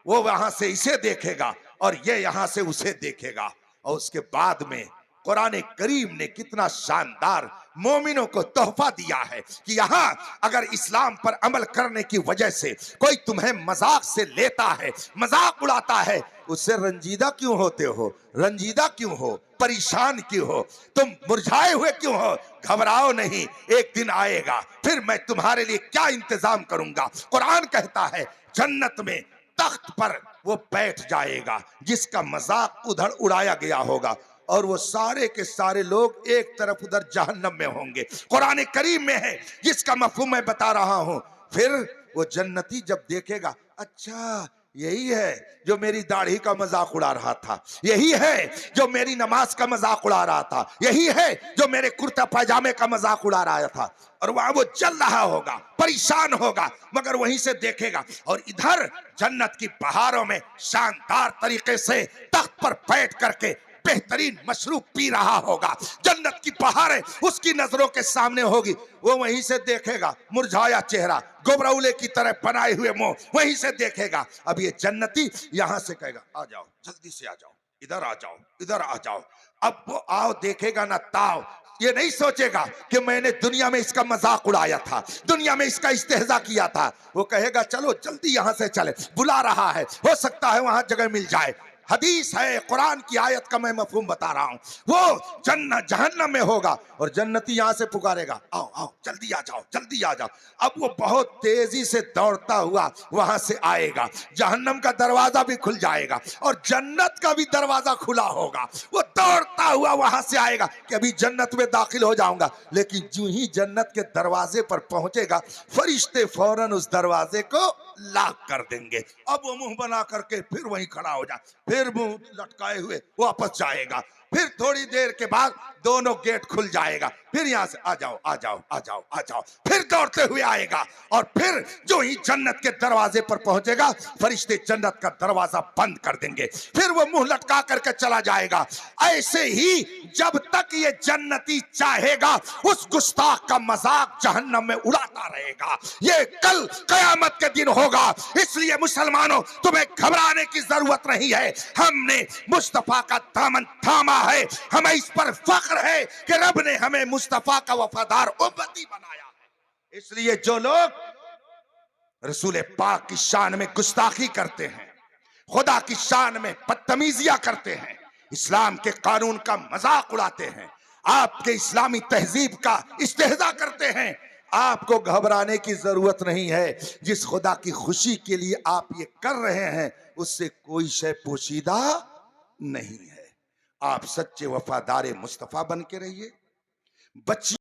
वो वहां से इसे देखेगा और ये यहां से उसे देखेगा। और उसके बाद में कुरान करीम ने कितना शानदार मोमिनों को तोहफा दिया है कि यहां अगर इस्लाम पर अमल करने की वजह से कोई तुम्हें मजाक से लेता है, मजाक उड़ाता है, उससे रंजीदा क्यों होते हो? रंजीदा क्यों हो? परेशान क्यों हो? तुम मुरझाए हुए क्यों हो? घबराओ नहीं, एक दिन आएगा फिर मैं तुम्हारे लिए क्या इंतजाम करूंगा। कुरान कहता है जन्नत में तख्त पर वो बैठ जाएगा जिसका मजाक उधर उड़ाया गया होगा, और वो सारे के सारे लोग एक तरफ उधर जहन्नम में होंगे। कुरान करीम में है, जिसका मफहूम मैं बता रहा हूं। फिर वो जन्नती जब देखेगा, अच्छा यही है जो मेरी दाढ़ी का मजाक उड़ा रहा था, यही है जो मेरी नमाज का मजाक उड़ा रहा था, यही है जो मेरे कुर्ता पैजामे का मजाक उड़ा रहा था। और वहां वो जल रहा होगा, परेशान होगा, मगर वहीं से देखेगा। और इधर जन्नत की बहारों में शानदार तरीके से तख्त पर बैठ करके बेहतरीन मशरूब पी रहा होगा। जन्नत की बहारें उसकी नजरों के सामने होगी, वो वहीं से देखेगा मुरझाया चेहरा, गोबरौले की तरह बनाए हुए मुंह, वहीं से देखेगा। अब ये जन्नती यहां से कहेगा आ जाओ, जल्दी से आ जाओ, इधर आ जाओ, इधर आ जाओ। अब वो आओ देखेगा ना ताओ, ये नहीं सोचेगा कि मैंने दुनिया में इसका मजाक उड़ाया था, दुनिया में इसका इस्तेहजा किया था। वो कहेगा चलो जल्दी यहां से चले, बुला रहा है, हो सकता है वहां जगह मिल जाए। हदीस है, कुरान की आयत का मैं मफहूम बता रहा हूं। वो जन्नत जहन्नम में होगा और जन्नती यहां से पुकारेगा आओ आओ, जल्दी आ जाओ, जल्दी आ जाओ। अब वो बहुत तेजी से दौड़ता हुआ वहां से आएगा, जहन्नम का दरवाजा भी खुल जाएगा और जन्नत का भी दरवाजा खुला होगा। वो दौड़ता हुआ वहां से आएगा कि अभी जन्नत में दाखिल हो जाऊंगा, लेकिन जो ही जन्नत के दरवाजे पर पहुंचेगा, फरिश्ते फौरन उस दरवाजे को लॉक कर देंगे। अब वो मुंह बना करके फिर वहीं खड़ा हो जाए, फिर मुंह लटकाए हुए वापस जाएगा। फिर थोड़ी देर के बाद दोनों गेट खुल जाएगा, फिर यहां से आ जाओ आ जाओ आ जाओ आ जाओ, फिर दौड़ते हुए आएगा। और फिर जो ही जन्नत के दरवाजे पर पहुंचेगा, फरिश्ते जन्नत का दरवाजा बंद कर देंगे, फिर वो मुंह लटका करके चला जाएगा। ऐसे ही जब तक ये जन्नती चाहेगा, उस गुस्ताख का मजाक जहन्नम में उड़ाता रहेगा। ये कल कयामत के दिन होगा। इसलिए मुसलमानों, तुम्हें घबराने की जरूरत नहीं है। हमने मुस्तफा का दामन थामा है, हमें इस पर फख्र है कि रब ने हमें मुस्तफा का वफादार उम्मती बनाया है। इसलिए जो लोग रसूल पाक की शान में गुस्ताखी करते हैं, खुदा की शान में बदतमीजियां करते हैं, इस्लाम के कानून का मजाक उड़ाते हैं, आपके इस्लामी तहजीब का इस्तेहजा करते हैं, आपको घबराने की जरूरत नहीं है। जिस खुदा की खुशी के लिए आप ये कर रहे हैं, उससे कोई शय पोशीदा नहीं है। आप सच्चे वफादार मुस्तफा बन के रहिए। बच्ची